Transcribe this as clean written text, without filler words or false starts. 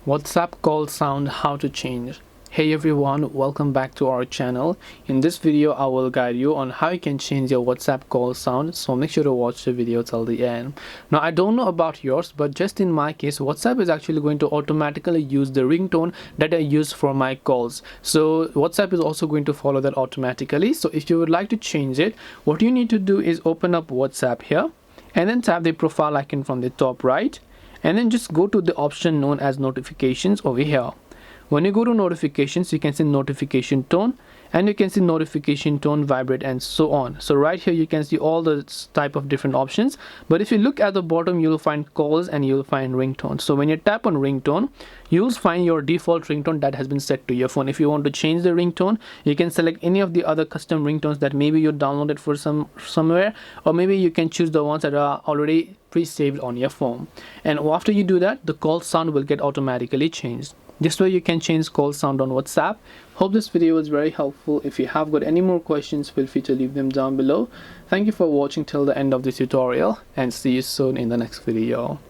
WhatsApp call sound, how to change. Hey everyone, welcome back to our channel. In this video I will guide you on how you can change your WhatsApp call sound, so make sure to watch the video till the end. Now I don't know about yours, but just in my case WhatsApp is actually going to automatically use the ringtone that I use for my calls. So WhatsApp is also going to follow that automatically. So if you would like to change it, what you need to do is open up WhatsApp here and then tap the profile icon from the top right, and then just go to the option known as notifications over here. When you go to notifications, you can see notification tone, and you can see notification tone, vibrate, and so on. So right here you can see all the type of different options, but if you look at the bottom you'll find calls and you'll find ringtone. So when you tap on ringtone, you'll find your default ringtone that has been set to your phone. If you want to change the ringtone, you can select any of the other custom ringtones that maybe you downloaded for somewhere, or maybe you can choose the ones that are already pre-saved on your phone. And after you do that, the call sound will get automatically changed. This way you can change call sound on WhatsApp. Hope this video was very helpful. If you have got any more questions, feel free to leave them down below. Thank you for watching till the end of this tutorial, and see you soon in the next video.